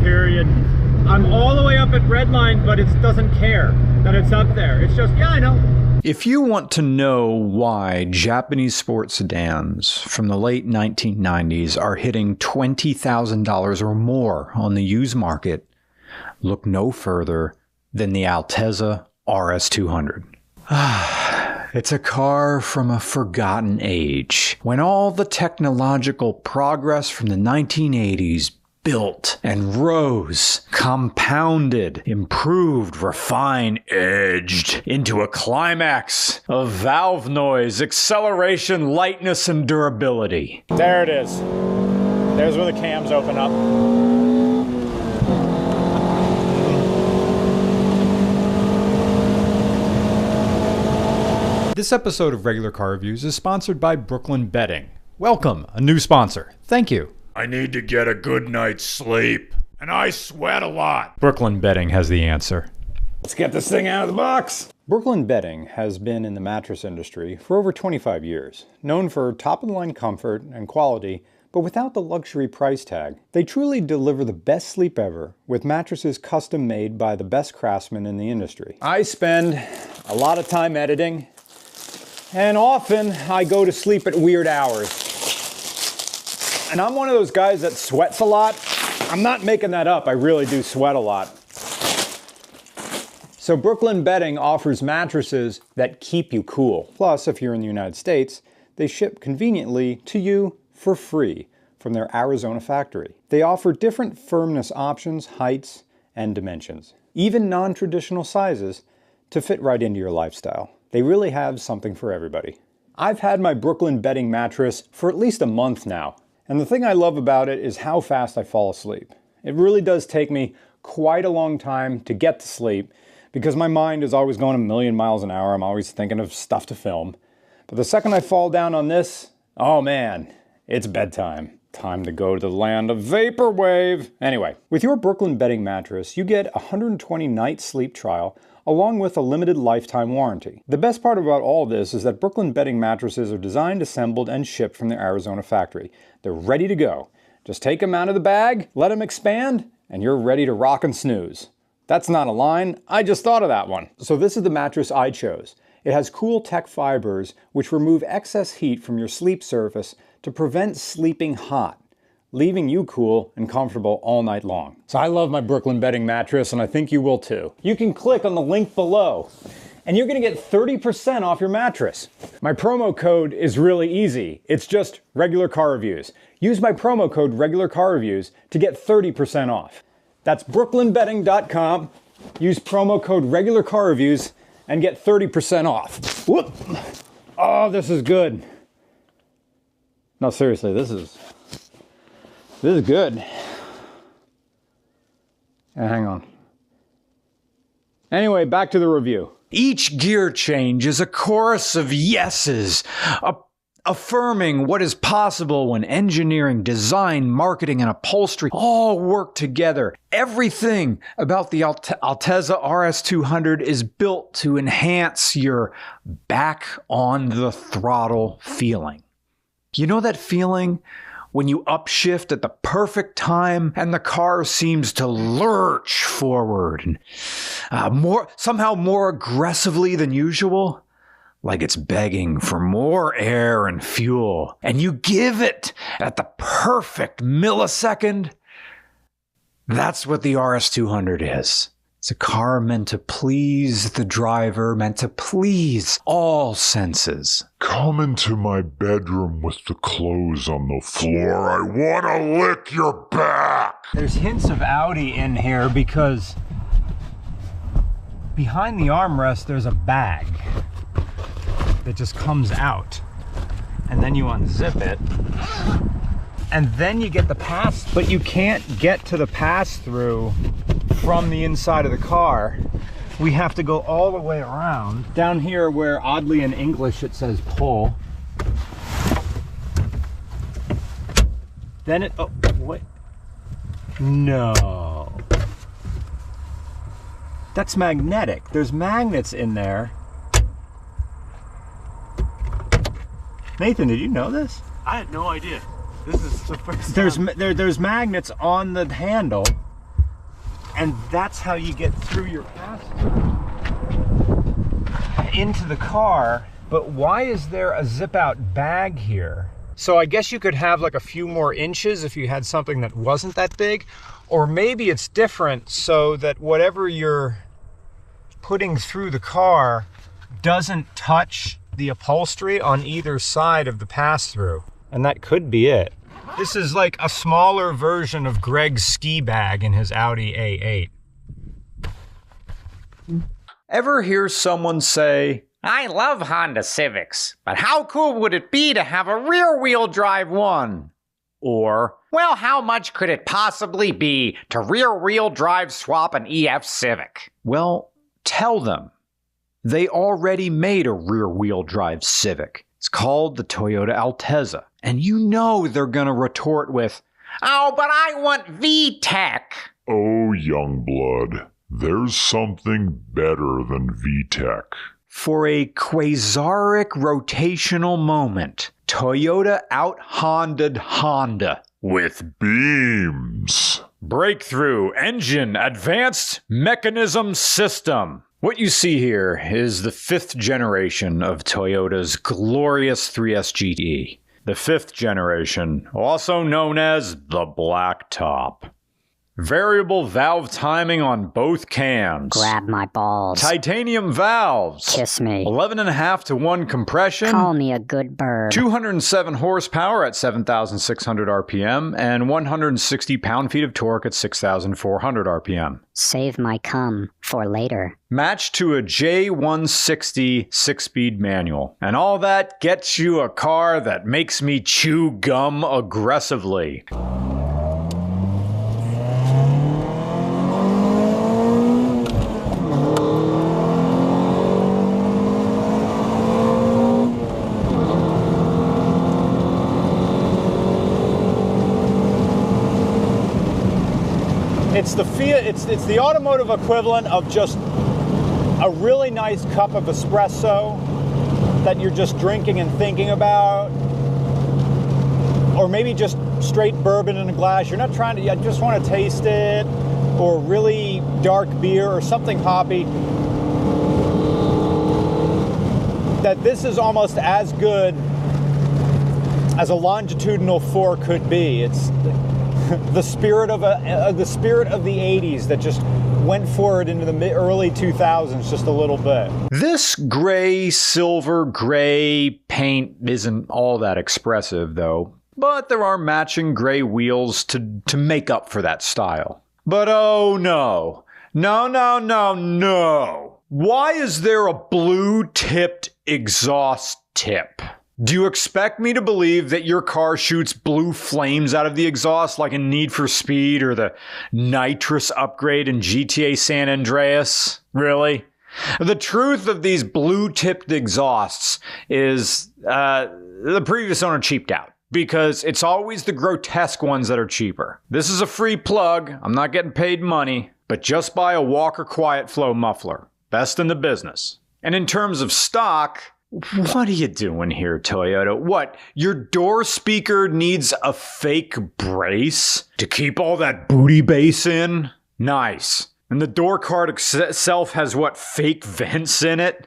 period. I'm all the way up at Redline, but it doesn't care that it's up there. It's just, yeah, I know. If you want to know why Japanese sports sedans from the late 1990s are hitting $20,000 or more on the used market, look no further than the Altezza RS200. It's a car from a forgotten age, when all the technological progress from the 1980s built and rose, compounded, improved, refined, edged into a climax of valve noise, acceleration, lightness, and durability. There it is. There's where the cams open up. This episode of Regular Car Reviews is sponsored by Brooklyn Bedding. Welcome, a new sponsor. Thank you. I need to get a good night's sleep, and I sweat a lot. Brooklyn Bedding has the answer. Let's get this thing out of the box. Brooklyn Bedding has been in the mattress industry for over 25 years, known for top-of-the-line comfort and quality, but without the luxury price tag. They truly deliver the best sleep ever with mattresses custom made by the best craftsmen in the industry. I spend a lot of time editing, and often I go to sleep at weird hours. And I'm one of those guys that sweats a lot. I'm not making that up, I really do sweat a lot. So Brooklyn Bedding offers mattresses that keep you cool. Plus, if you're in the United States, they ship conveniently to you for free from their Arizona factory. They offer different firmness options, heights, and dimensions. Even non-traditional sizes to fit right into your lifestyle. They really have something for everybody. I've had my Brooklyn Bedding mattress for at least a month now. And the thing I love about it is how fast I fall asleep. It really does take me quite a long time to get to sleep because my mind is always going a million miles an hour. I'm always thinking of stuff to film. But the second I fall down on this, oh man, it's bedtime. Time to go to the land of vaporwave. Anyway, with your Brooklyn Bedding mattress, you get a 120-night sleep trial along with a limited lifetime warranty. The best part about all this is that Brooklyn Bedding mattresses are designed, assembled, and shipped from their Arizona factory. They're ready to go. Just take them out of the bag, let them expand, and you're ready to rock and snooze. That's not a line, I just thought of that one. So this is the mattress I chose. It has cool tech fibers which remove excess heat from your sleep surface to prevent sleeping hot, leaving you cool and comfortable all night long. So I love my Brooklyn Bedding mattress, and I think you will too. You can click on the link below, and you're gonna get 30% off your mattress. My promo code is really easy. It's just Regular Car Reviews. Use my promo code Regular Car Reviews to get 30% off. That's brooklynbedding.com. Use promo code Regular Car Reviews and get 30% off. Whoop! Oh, this is good. No, seriously, this is good. Hang on. Anyway, back to the review. Each gear change is a chorus of yeses, affirming what is possible when engineering, design, marketing, and upholstery all work together. Everything about the Altezza RS200 is built to enhance your back on the throttle feeling. You know that feeling when you upshift at the perfect time and the car seems to lurch forward and somehow more aggressively than usual? Like it's begging for more air and fuel, and you give it at the perfect millisecond? That's what the RS200 is. It's a car meant to please the driver, meant to please all senses. Come into my bedroom with the clothes on the floor. I want to lick your back. There's hints of Audi in here because behind the armrest there's a bag that just comes out, and then you unzip it, and then you get the pass, but you can't get to the pass-through from the inside of the car. We have to go all the way around down here where oddly in English it says pull. Then it, oh, what? No. That's magnetic. There's magnets in there. Nathan, did you know this? I had no idea. This is the first time. There's magnets on the handle And that's how you get through your pass-through into the car. But why is there a zip-out bag here? So I guess you could have like a few more inches if you had something that wasn't that big. Or maybe it's different so that whatever you're putting through the car doesn't touch the upholstery on either side of the pass-through. And that could be it. This is like a smaller version of Greg's ski bag in his Audi A8. Ever hear someone say, "I love Honda Civics, but how cool would it be to have a rear-wheel drive one?" Or, "Well, how much could it possibly be to rear-wheel drive swap an EF Civic?" Well, tell them. They already made a rear-wheel drive Civic. It's called the Toyota Altezza. And you know they're gonna retort with, "Oh, but I want VTEC." Oh, young blood, there's something better than VTEC. For a quasaric rotational moment, Toyota out-Honda'd Honda with Beams. breakthrough engine advanced mechanism system. What you see here is the 5th generation of Toyota's glorious 3S GT. The 5th generation, also known as the Black Top. Variable valve timing on both cams. Grab my balls. Titanium valves. Kiss me. 11.5 to 1 compression. Call me a good bird. 207 horsepower at 7,600 RPM and 160 pound-feet of torque at 6,400 RPM. Save my cum for later. Matched to a J160 6-speed manual. And all that gets you a car that makes me chew gum aggressively. It's the automotive equivalent of just a really nice cup of espresso that you're just drinking and thinking about, or maybe just straight bourbon in a glass. You're not trying to, you just want to taste it, or really dark beer or something hoppy. That this is almost as good as a longitudinal 4 could be. It's the spirit of the 80s that just went forward into the early 2000s just a little bit. This gray, silver, gray paint isn't all that expressive though, but there are matching gray wheels to make up for that style. But oh no. No. Why is there a blue-tipped exhaust tip? Do you expect me to believe that your car shoots blue flames out of the exhaust like in Need for Speed or the nitrous upgrade in GTA San Andreas? Really? The truth of these blue-tipped exhausts is the previous owner cheaped out. Because it's always the grotesque ones that are cheaper. This is a free plug. I'm not getting paid money. But just buy a Walker Quiet Flow muffler. Best in the business. And in terms of stock, what are you doing here, Toyota? What, your door speaker needs a fake brace to keep all that booty bass in? Nice. And the door card itself has what, fake vents in it?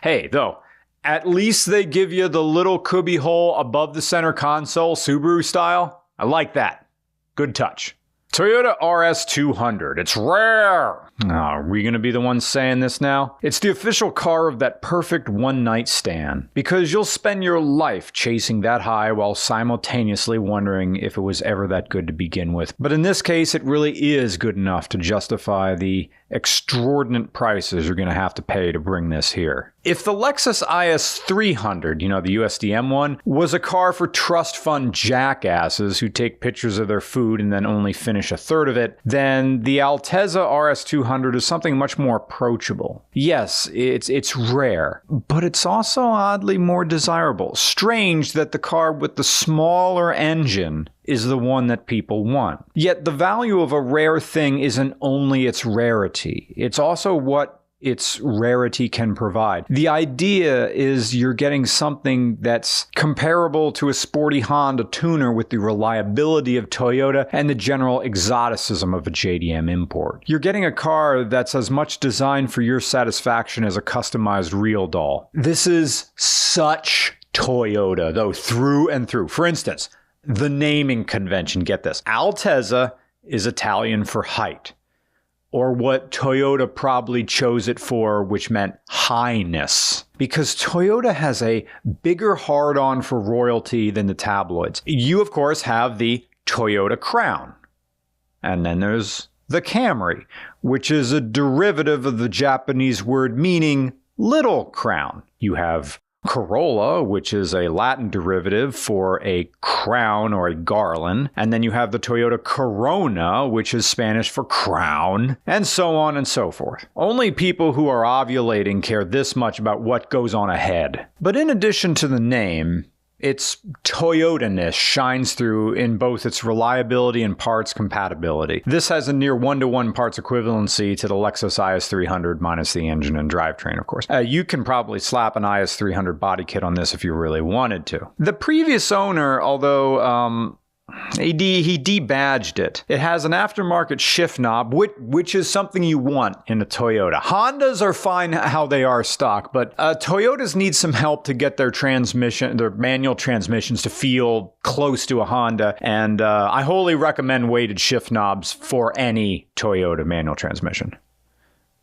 Hey, though, at least they give you the little cubby hole above the center console, Subaru style. I like that. Good touch. Toyota RS200. It's rare. Oh, are we going to be the ones saying this now? It's the official car of that perfect one-night stand. Because you'll spend your life chasing that high while simultaneously wondering if it was ever that good to begin with. But in this case, it really is good enough to justify the extraordinary prices you're going to have to pay to bring this here. If the Lexus IS300, you know, the USDM one, was a car for trust fund jackasses who take pictures of their food and then only finish a third of it, then the Altezza RS200 is something much more approachable. Yes, it's rare, but it's also oddly more desirable. Strange that the car with the smaller engine is the one that people want. Yet the value of a rare thing isn't only its rarity. It's also what its rarity can provide. The idea is you're getting something that's comparable to a sporty Honda tuner with the reliability of Toyota and the general exoticism of a JDM import. You're getting a car that's as much designed for your satisfaction as a customized real doll. This is such Toyota, though, through and through. For instance, the naming convention, get this. Altezza is Italian for height, or what Toyota probably chose it for, which meant highness. Because Toyota has a bigger hard-on for royalty than the tabloids. You, of course, have the Toyota Crown. And then there's the Camry, which is a derivative of the Japanese word meaning little crown. You have Corolla, which is a Latin derivative for a crown or a garland. And then you have the Toyota Corona, which is Spanish for crown, and so on and so forth. Only people who are ovulating care this much about what goes on ahead. But in addition to the name, its Toyota-ness shines through in both its reliability and parts compatibility. This has a near one-to-one parts equivalency to the Lexus IS300 minus the engine and drivetrain, of course. You can probably slap an IS300 body kit on this if you really wanted to. The previous owner, although he debadged it. It has an aftermarket shift knob, which is something you want in a Toyota. Hondas are fine how they are stock, but Toyotas need some help to get their manual transmissions to feel close to a Honda, and I wholly recommend weighted shift knobs for any Toyota manual transmission.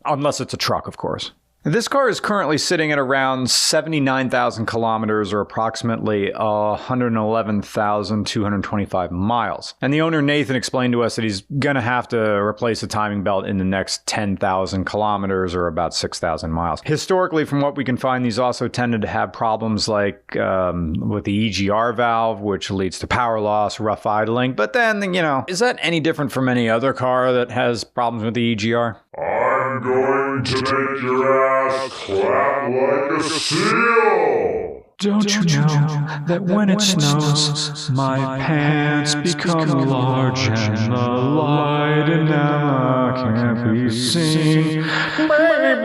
Unless it's a truck, of course. This car is currently sitting at around 79,000 kilometers, or approximately 111,225 miles. And the owner, Nathan, explained to us that he's going to have to replace the timing belt in the next 10,000 kilometers, or about 6,000 miles. Historically, from what we can find, these also tended to have problems like with the EGR valve, which leads to power loss, rough idling. But then, is that any different from any other car that has problems with the EGR? I'm going to make your ass clap like a seal! Don't you know that when it snows, my pants become large and the light in them can't be seen? Baby,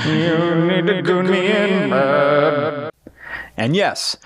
you need to go me in bed. And yes,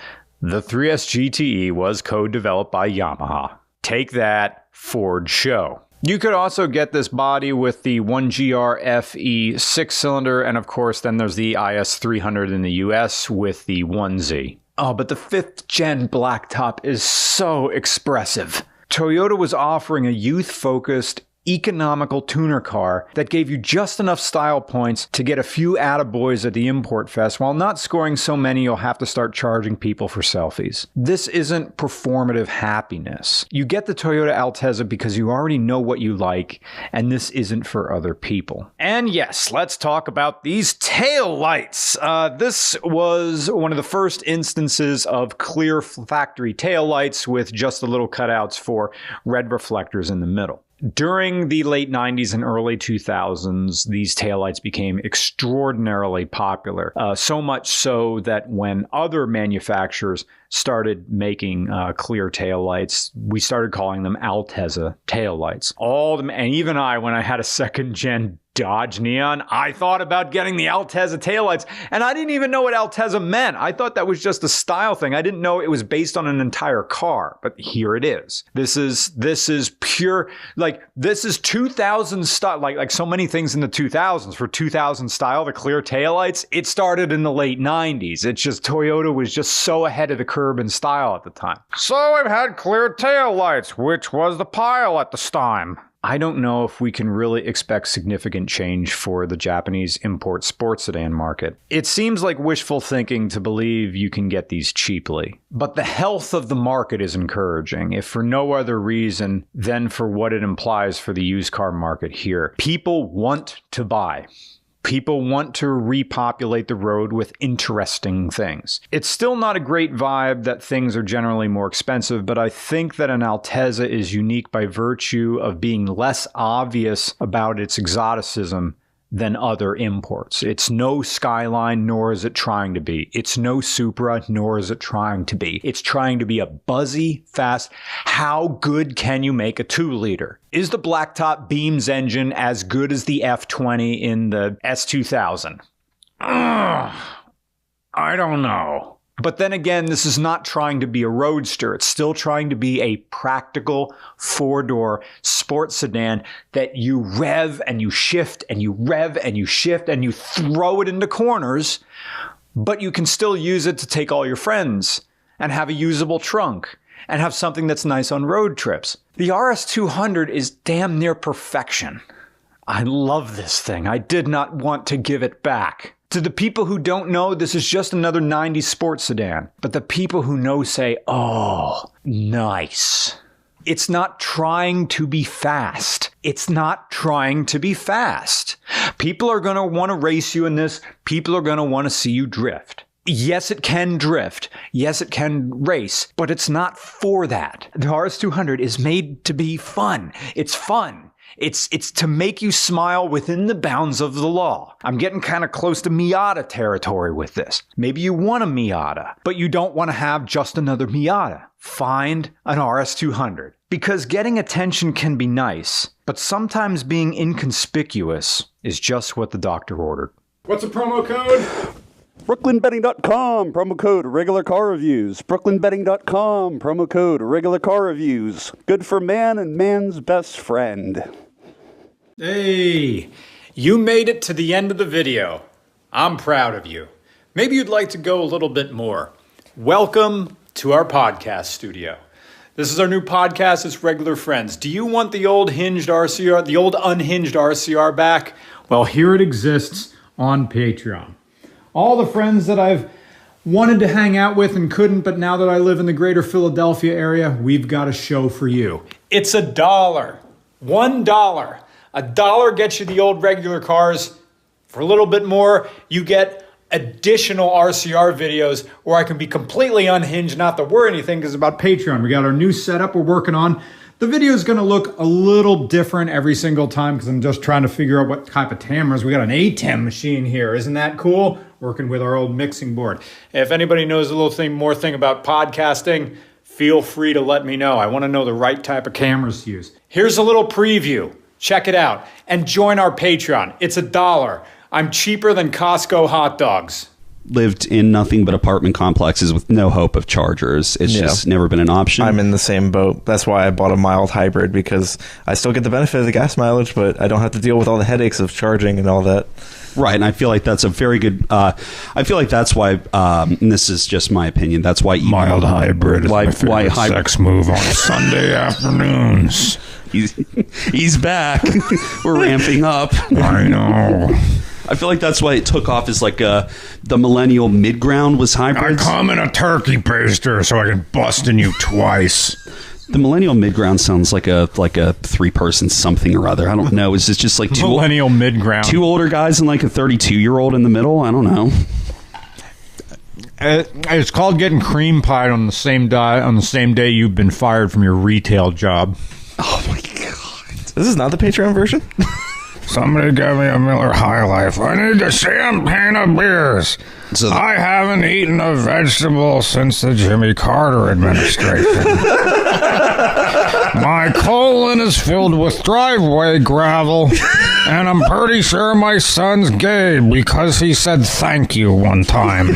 the 3S GTE was co-developed by Yamaha. Take that, Ford show. You could also get this body with the 1GR FE 6-cylinder, and of course then there's the IS300 in the US with the 1Z. Oh, but the 5th gen blacktop is so expressive. Toyota was offering a youth-focused, economical tuner car that gave you just enough style points to get a few attaboys at the import fest, while not scoring so many you'll have to start charging people for selfies. This isn't performative happiness. You get the Toyota Altezza because you already know what you like, and this isn't for other people. And yes, let's talk about these tail lights. This was one of the first instances of clear factory tail lights with just the little cutouts for red reflectors in the middle. During the late 90s and early 2000s, these taillights became extraordinarily popular. So much so that when other manufacturers started making clear taillights, we started calling them Altezza taillights. And even I, when I had a second gen Dodge Neon, I thought about getting the Altezza taillights, and I didn't even know what Altezza meant. I thought that was just a style thing. I didn't know it was based on an entire car, but here it is. This is pure, this is 2000 style, like so many things in the 2000s. For 2000 style, the clear taillights, it started in the late 90s. It's just Toyota was just so ahead of the curve in style at the time. So we've had clear taillights, which was the pile at the time. I don't know if we can really expect significant change for the Japanese import sports sedan market. It seems like wishful thinking to believe you can get these cheaply. But the health of the market is encouraging, if for no other reason than for what it implies for the used car market here. People want to buy. People want to repopulate the road with interesting things. It's still not a great vibe that things are generally more expensive, but I think that an Altezza is unique by virtue of being less obvious about its exoticism than other imports. It's no Skyline, nor is it trying to be. It's no Supra, nor is it trying to be. It's trying to be a buzzy, fast, how good can you make a 2-liter? Is the blacktop Beams engine as good as the F20 in the S2000? I don't know. But then again, this is not trying to be a roadster. It's still trying to be a practical 4-door sports sedan that you rev and you shift and you rev and you shift and you throw it into corners, but you can still use it to take all your friends and have a usable trunk and have something that's nice on road trips. The RS200 is damn near perfection. I love this thing. I did not want to give it back. To the people who don't know, this is just another 90s sports sedan. But the people who know say, oh, nice. It's not trying to be fast. It's not trying to be fast. People are going to want to race you in this. People are going to want to see you drift. Yes, it can drift. Yes, it can race. But it's not for that. The RS200 is made to be fun. It's fun. It's to make you smile within the bounds of the law. I'm getting kind of close to Miata territory with this. Maybe you want a Miata, but you don't want to have just another Miata. Find an RS200. Because getting attention can be nice, but sometimes being inconspicuous is just what the doctor ordered. What's the promo code? BrooklynBetting.com, promo code regular car reviews. BrooklynBetting.com, promo code regular car reviews. Good for man and man's best friend. Hey, you made it to the end of the video. I'm proud of you. Maybe you'd like to go a little bit more. Welcome to our podcast studio. This is our new podcast. It's Regular Friends. Do you want the old unhinged RCR back? Well, here it exists on Patreon. All the friends that I've wanted to hang out with and couldn't, but now that I live in the greater Philadelphia area, we've got a show for you. It's $1. $1. $1 gets you the old regular cars. For a little bit more, you get additional RCR videos where I can be completely unhinged, not to worry anything, because it's about Patreon. We got our new setup we're working on. The video is going to look a little different every single time because I'm just trying to figure out what type of cameras. We got an ATEM machine here. Isn't that cool? Working with our old mixing board. If anybody knows a little more thing about podcasting, feel free to let me know. I want to know the right type of cameras to use. Here's a little preview. Check it out. And join our Patreon. It's $1. I'm cheaper than Costco hot dogs. Lived in nothing but apartment complexes with no hope of chargers. It's just never been an option. I'm in the same boat. That's why I bought a mild hybrid, because I still get the benefit of the gas mileage, but I don't have to deal with all the headaches of charging and all that. Right, and I feel like that's a very good... I feel like that's why, and this is just my opinion, that's why... Mild hybrid is my favorite sex move on Sunday afternoons. He's back. We're ramping up. I know. I feel like that's why it took off as like the millennial mid-ground was hybrids. I come in a turkey baster so I can bust in you twice. The millennial mid-ground sounds like a 3-person something or other. I don't know. Is this just like millennial mid-ground? 2 older guys and like a 32-year-old in the middle? I don't know. It's called getting cream pied on the same day you've been fired from your retail job. Oh my god! This is not the Patreon version. Somebody give me a Miller High Life. I need the champagne of beers. So I haven't eaten a vegetable since the Jimmy Carter administration. My colon is filled with driveway gravel, and I'm pretty sure my son's gay because he said thank you one time.